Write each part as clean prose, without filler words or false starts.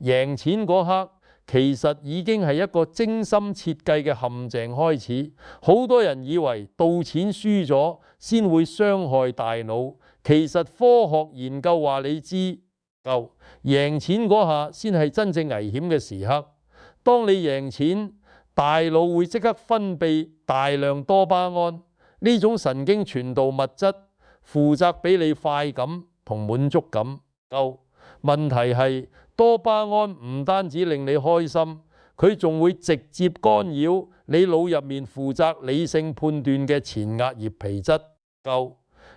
贏錢嗰刻，其實已經係一個精心設計嘅陷阱開始。好多人以為賭錢輸咗先會傷害大腦，其實科學研究話你知，贏錢嗰下先係真正危險嘅時刻。當你贏錢，大腦會即刻分泌大量多巴胺，呢種神經傳導物質負責俾你快感同滿足感。問題係多巴胺唔單止令你開心，佢仲會直接干擾你腦入面負責理性判斷嘅前額葉皮質。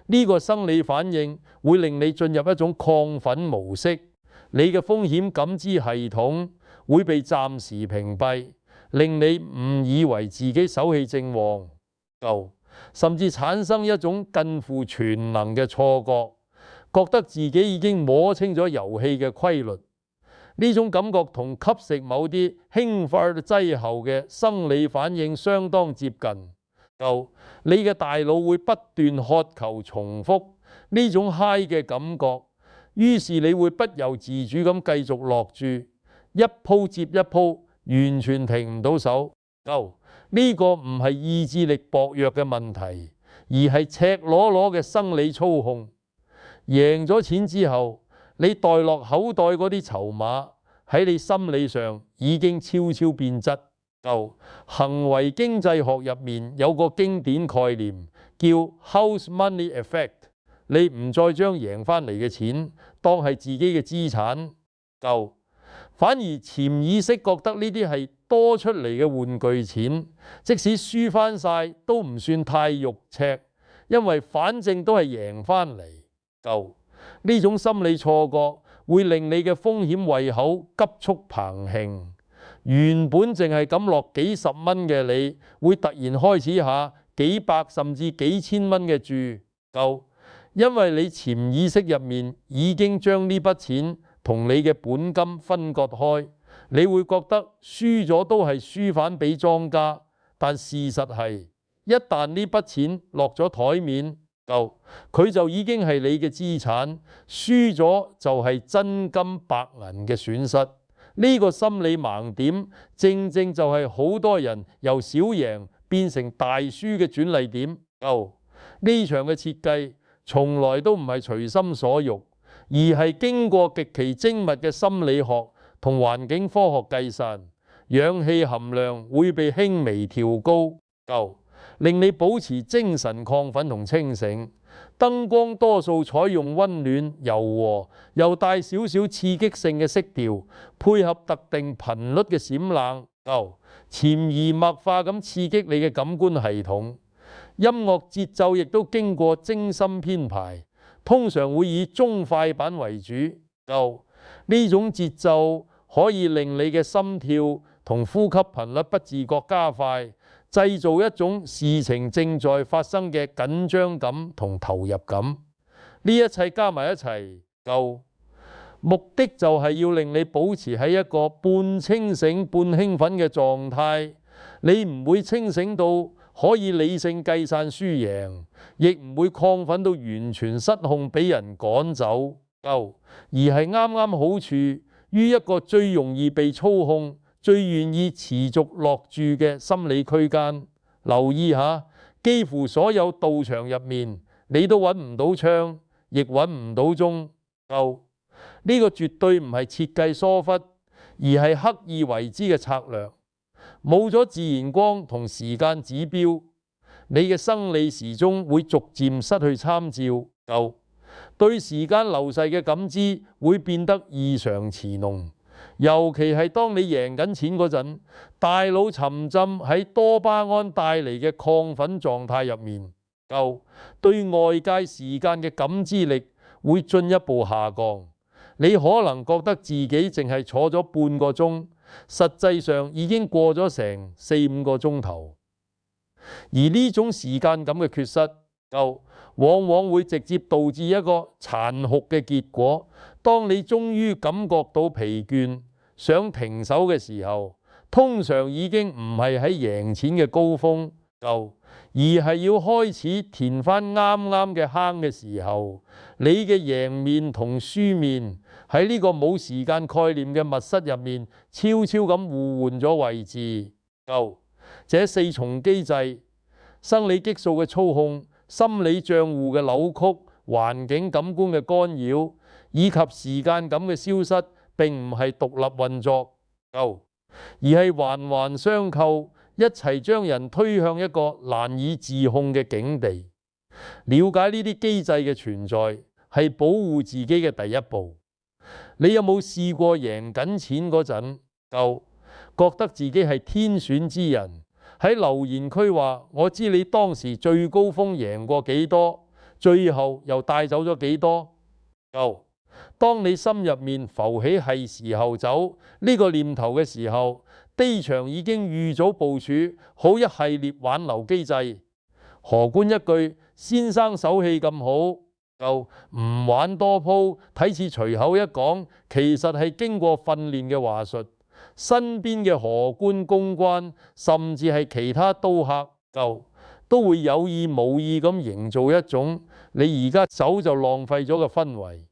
呢個生理反應會令你進入一種亢奮模式，你嘅風險感知系統會被暫時屏蔽，令你誤以為自己手氣正旺，甚至產生一種近乎全能嘅錯覺，覺得自己已經摸清咗遊戲嘅規律。呢種感覺同吸食某啲興奮劑後嘅生理反應相當接近。你嘅大腦會不斷渴求重複呢種嗨嘅感覺，於是你會不由自主咁繼續落注，一鋪接一鋪，完全停唔到手。呢個唔係意志力薄弱嘅問題，而係赤裸裸嘅生理操控。贏咗錢之後，你袋落口袋嗰啲籌碼喺你心理上已經悄悄變質。行為經濟學入面有個經典概念叫 House Money Effect， 你唔再將贏翻嚟嘅錢當係自己嘅資產，反而潛意識覺得呢啲係多出嚟嘅玩具錢，即使輸翻晒都唔算太肉赤，因為反正都係贏翻嚟。呢種心理錯覺會令你嘅風險胃口急速膨興，原本淨係咁落幾十蚊嘅你，會突然開始下幾百甚至幾千蚊嘅注，因為你潛意識入面已經將呢筆錢同你嘅本金分割開，你會覺得輸咗都係輸返俾莊家，但事實係一旦呢筆錢落咗台面，佢就已經係你嘅資產，輸咗就係真金白銀嘅損失。呢個心理盲點正正就係好多人由小贏變成大輸嘅轉捩點。呢場嘅設計從來都唔係隨心所欲，而係經過極其精密嘅心理學同環境科學計算，氧氣含量會被輕微調高，令你保持精神亢奮同清醒。燈光多數採用溫暖、柔和又帶少少刺激性嘅色調，配合特定頻率嘅閃冷，潛移默化咁刺激你嘅感官系統。音樂節奏亦都經過精心編排，通常會以中快板為主。呢種節奏可以令你嘅心跳同呼吸頻率不自覺加快，製造一種事情正在發生嘅緊張感同投入感。呢一切加埋一齊，目的就係要令你保持喺一個半清醒半興奮嘅狀態。你唔會清醒到可以理性計算輸贏，亦唔會亢奮到完全失控俾人趕走，而係啱啱好處於一個最容易被操控、最願意持續落注嘅心理區間。留意下，幾乎所有賭場入面，你都揾唔到槍，亦揾唔到鐘。呢個絕對唔係設計疏忽，而係刻意為之嘅策略。冇咗自然光同時間指標，你嘅生理時鐘會逐漸失去參照，對時間流逝嘅感知會變得異常遲濃。尤其係當你贏緊錢嗰陣，大腦沉浸喺多巴胺帶嚟嘅亢奮狀態入面，對外界時間嘅感知力會進一步下降。你可能覺得自己淨係坐咗半個鐘，實際上已經過咗成4-5個鐘頭。而呢種時間感嘅缺失，往往會直接導致一個殘酷嘅結果。當你終於感覺到疲倦，想停手嘅時候，通常已經唔係喺贏錢嘅高峰，而係要開始填翻啱啱嘅坑嘅時候。你嘅贏面同輸面喺呢個冇時間概念嘅密室入面，悄悄咁互換咗位置。9. 這四重機制，生理激素嘅操控、心理賬戶嘅扭曲、環境感官嘅干擾，以及時間感嘅消失，並唔係獨立運作，而係環環相扣，一齊將人推向一個難以自控嘅境地。了解呢啲機制嘅存在，係保護自己嘅第一步。你有冇試過贏緊錢嗰陣，覺得自己係天選之人？喺留言區話我知你當時最高峰贏過幾多，最後又帶走咗幾多。當你心入面浮起係時候走呢個念頭嘅時候，機場已經預早部署好一系列挽留機制。荷官一句先生手氣咁好，唔玩多鋪，睇似隨口一講，其實係經過訓練嘅話術。身邊嘅荷官公關，甚至係其他刀客，都會有意無意咁營造一種你而家走就浪費咗嘅氛圍。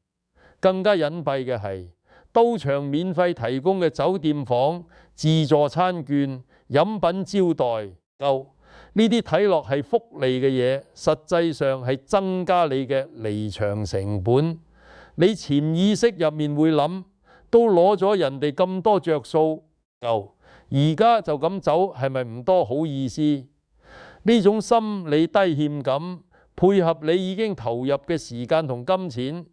更加隱蔽嘅係，刀場免費提供嘅酒店房、自助餐券、飲品招待，呢啲睇落係福利嘅嘢，實際上係增加你嘅離場成本。你潛意識入面會諗，都攞咗人哋咁多着數，而家就咁走係咪唔多好意思？呢種心理低欠感，配合你已經投入嘅時間同金錢，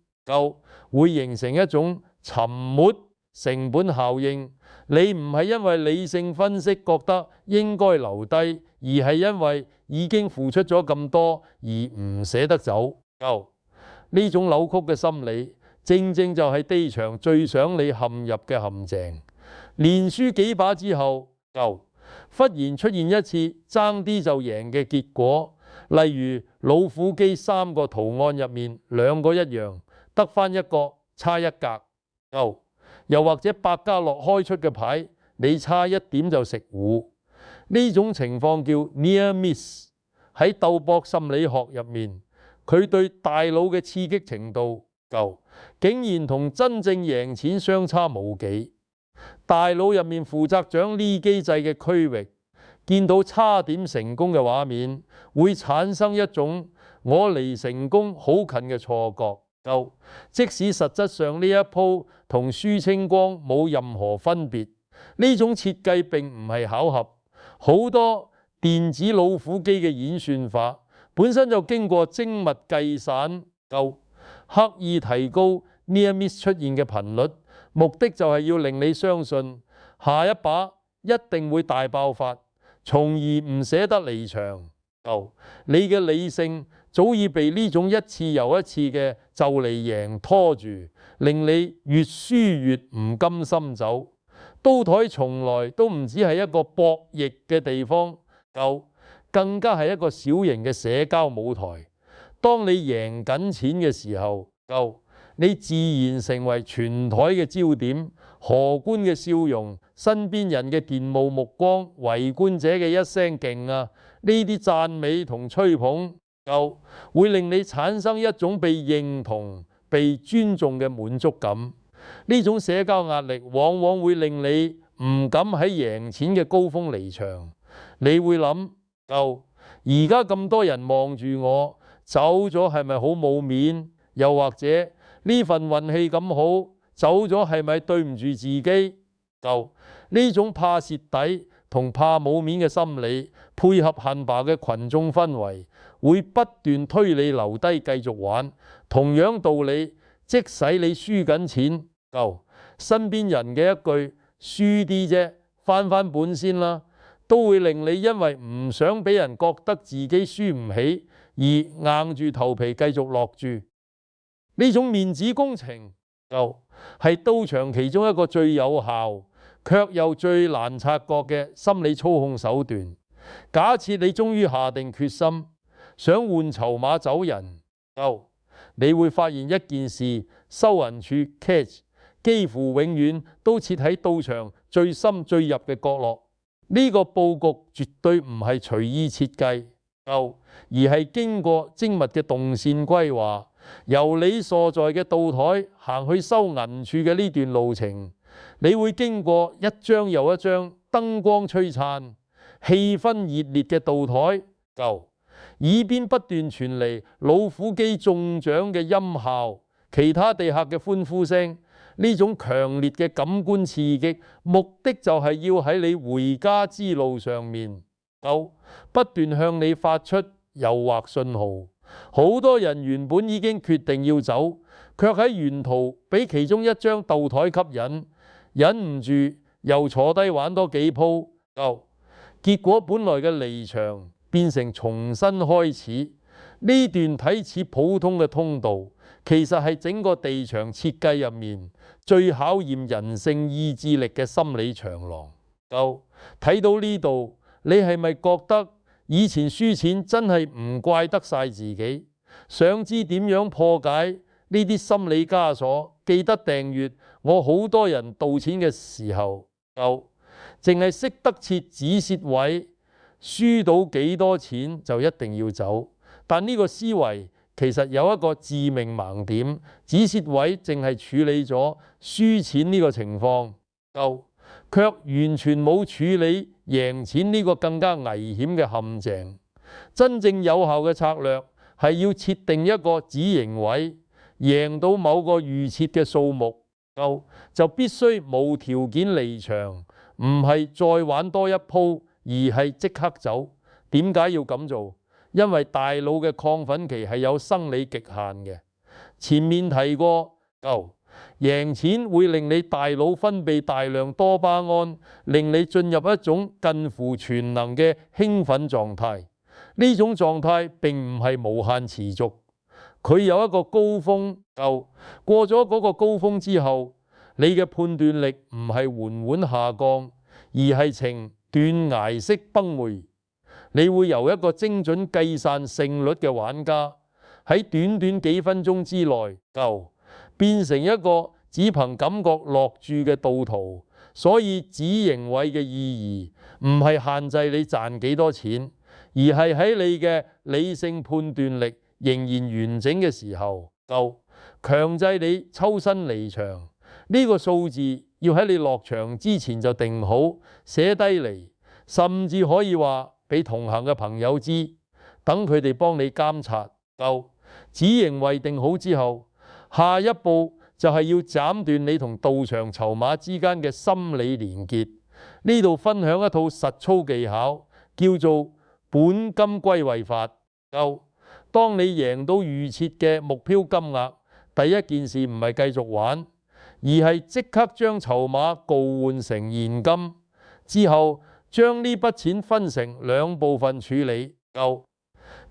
會形成一種沉沒成本效應。你唔係因為理性分析覺得應該留低，而係因為已經付出咗咁多而唔捨得走。呢種扭曲嘅心理，正正就係機場最想你陷入嘅陷阱。連輸幾把之後，忽然出現一次爭啲就贏嘅結果，例如老虎機3個圖案入面2個一樣，得返一個差一格。又或者百家樂開出嘅牌，你差一點就食糊。呢種情況叫 near miss。喺鬥博心理學入面，佢對大腦嘅刺激程度，竟然同真正贏錢相差無幾。大腦入面負責掌呢機制嘅區域，見到差點成功嘅畫面，會產生一種我離成功好近嘅錯覺。即使實質上呢一鋪同輸清光冇任何分別，呢種設計並唔係巧合。好多電子老虎機嘅演算法本身就經過精密計算，刻意提高 near miss 出現嘅頻率，目的就係要令你相信下一把一定會大爆發，從而唔捨得離場。你嘅理性早已被呢種一次又一次嘅就嚟贏拖住，令你越輸越唔甘心走。刀台從來都唔只係一個博弈嘅地方，更加係一個小型嘅社交舞台。當你贏緊錢嘅時候，你自然成為全台嘅焦點，荷官嘅笑容、身邊人嘅羨慕目光、圍觀者嘅一聲勁啊，呢啲讚美同吹捧，會令你產生一種被認同、被尊重嘅滿足感。呢種社交壓力往往會令你唔敢喺贏錢嘅高峰離場。你會諗，而家咁多人望住我，走咗係咪好冇面？又或者呢份運氣咁好，走咗係咪對唔住自己？呢種怕蝕底同怕冇面嘅心理，配合恨爸嘅群眾氛圍，會不斷推你留低繼續玩。同樣道理，即使你輸緊錢，身邊人嘅一句輸啲啫，翻本先啦，都會令你因為唔想俾人覺得自己輸唔起，而硬住頭皮繼續落注。呢種面子工程，係刀場其中一個最有效，卻又最難察覺嘅心理操控手段。假設你終於下定決心，想換籌碼走人，你會發現一件事，收銀處 catch 幾乎永遠都設喺刀場最深最入嘅角落。呢個佈局絕對唔係隨意設計，而係經過精密嘅動線規劃。由你所在嘅道台行去收銀處嘅呢段路程，你會經過一張又一張燈光璀璨、氣氛熱烈嘅道台，耳邊不斷傳嚟老虎機中獎嘅音效，其他地客嘅歡呼聲。呢種強烈嘅感官刺激，目的就係要喺你回家之路上面，不斷向你發出誘惑信號。好多人原本已經決定要走，卻喺沿途俾其中一張鬥台吸引，忍唔住又坐低玩多幾鋪，結果本來嘅離場變成重新開始。呢段睇似普通嘅通道，其實係整個地場設計入面最考驗人性意志力嘅心理長廊。睇到呢度，你係咪覺得以前輸錢真係唔怪得晒自己？想知點樣破解呢啲心理枷鎖？記得訂閱我好多人賭錢嘅時候，淨係識得設止蝕位，輸到幾多錢就一定要走。但呢個思維其實有一個致命盲點，止蝕位淨係處理咗輸錢呢個情況，卻完全冇處理贏錢呢個更加危險嘅陷阱。真正有效嘅策略係要設定一個止盈位，贏到某個預設嘅數目，就必須無條件離場，唔係再玩多一鋪，而係即刻走。點解要咁做？因為大腦嘅亢奮期係有生理極限嘅。前面提過，贏錢會令你大腦分泌大量多巴胺，令你進入一種近乎全能嘅興奮狀態。呢種狀態並唔係無限持續，佢有一個高峰。過咗嗰個高峰之後，你嘅判斷力唔係緩緩下降，而係呈斷崖式崩潰。你會由一個精準計算勝率嘅玩家，喺短短幾分鐘之內，變成一個只憑感覺落注嘅賭徒。所以止盈位嘅意義唔係限制你賺幾多錢，而係喺你嘅理性判斷力仍然完整嘅時候，強制你抽身離場。呢個數字要喺你落場之前就定好，寫低嚟，甚至可以話俾同行嘅朋友知，等佢哋幫你監察。止盈位定好之後，下一步就係要斬斷你同賭場籌碼之間嘅心理連結。呢度分享一套實操技巧，叫做本金歸位法。當你贏到預設嘅目標金額，第一件事唔係繼續玩，而係即刻將籌碼交換成現金，之後將呢筆錢分成兩部分處理。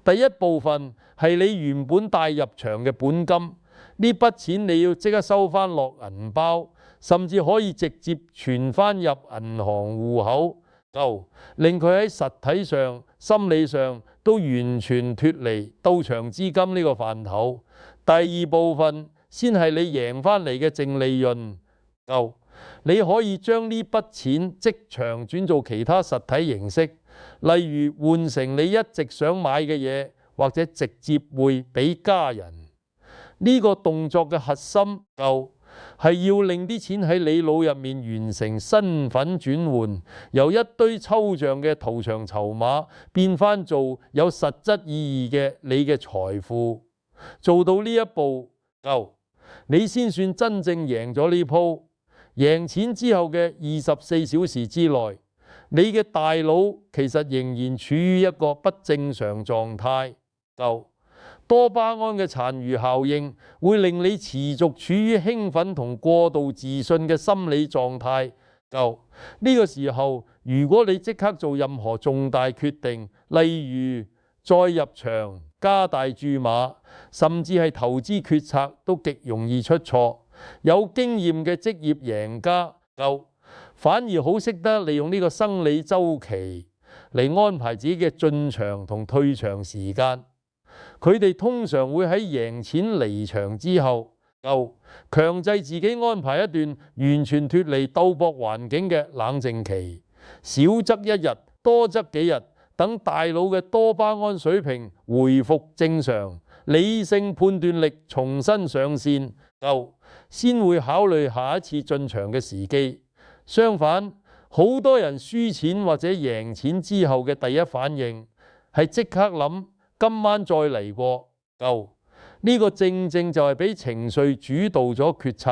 第一部分係你原本帶入場嘅本金，呢筆錢你要即刻收翻落銀包，甚至可以直接存翻入銀行戶口，令佢喺實體上、心理上都完全脫離到場資金呢個範疇。第二部分先係你贏翻嚟嘅淨利潤。你可以將呢筆錢即場轉做其他實體形式，例如換成你一直想買嘅嘢，或者直接匯俾家人。呢個動作嘅核心係要令啲錢喺你腦入面完成身份轉換，由一堆抽象嘅賭場籌碼變翻做有實質意義嘅你嘅財富。做到呢一步，你先算真正贏咗呢鋪。贏錢之後嘅24小時之內，你嘅大腦其實仍然處於一個不正常狀態。多巴胺嘅殘餘效應會令你持續處於興奮同過度自信嘅心理狀態。呢個時候，如果你即刻做任何重大決定，例如再入場、加大注碼，甚至係投資決策，都極容易出錯。有經驗嘅職業贏家反而好識得利用呢個生理週期嚟安排自己嘅進場同退場時間。佢哋通常會喺贏錢離場之後，強制自己安排一段完全脫離鬥博環境嘅冷靜期，少則一日，多則幾日，等大腦嘅多巴胺水平回復正常，理性判斷力重新上線夠，先會考慮下一次進場嘅時機。相反，好多人輸錢或者贏錢之後嘅第一反應係即刻諗今晚再嚟過夠。呢個正正就係俾情緒主導咗決策，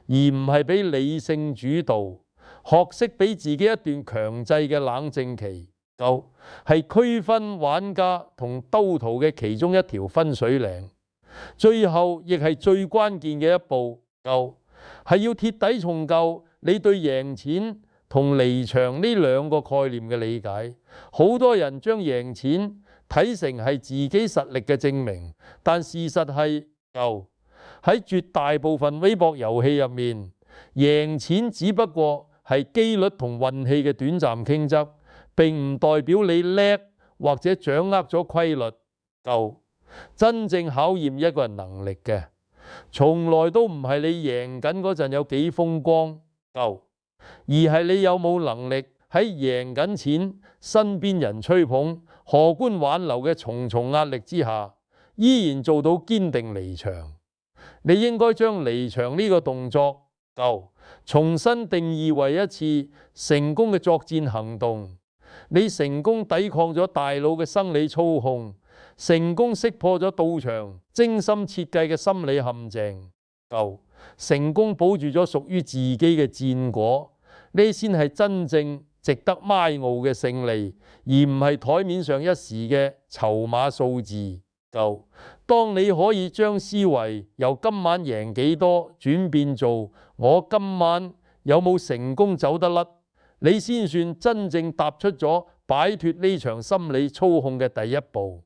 而唔係俾理性主導。學識俾自己一段強制嘅冷靜期夠，係區分玩家同兜徒嘅其中一條分水嶺。最後亦係最關鍵嘅一步夠，係要鐵底重構你對贏錢同離場呢兩個概念嘅理解。好多人將贏錢睇成係自己實力嘅證明，但事實係夠，喺絕大部分微博遊戲入面，贏錢只不過係機率同運氣嘅短暫傾側，並唔代表你叻或者掌握咗規律夠。真正考驗一個人能力嘅，從來都唔係你贏緊嗰陣有幾風光夠，而係你有冇能力喺贏緊錢、身邊人吹捧、荷官挽留嘅重重壓力之下，依然做到堅定離場。你應該將離場呢個動作夠重新定義為一次成功嘅作戰行動。你成功抵抗咗大腦嘅生理操控，成功識破咗到場精心設計嘅心理陷阱夠，成功保住咗屬於自己嘅戰果。呢先係真正值得邁傲嘅勝利，而唔係台面上一時嘅籌碼數字夠。當你可以將思維由今晚贏幾多轉變做我今晚有冇成功走得甩，你先算真正踏出咗擺脫呢場心理操控嘅第一步。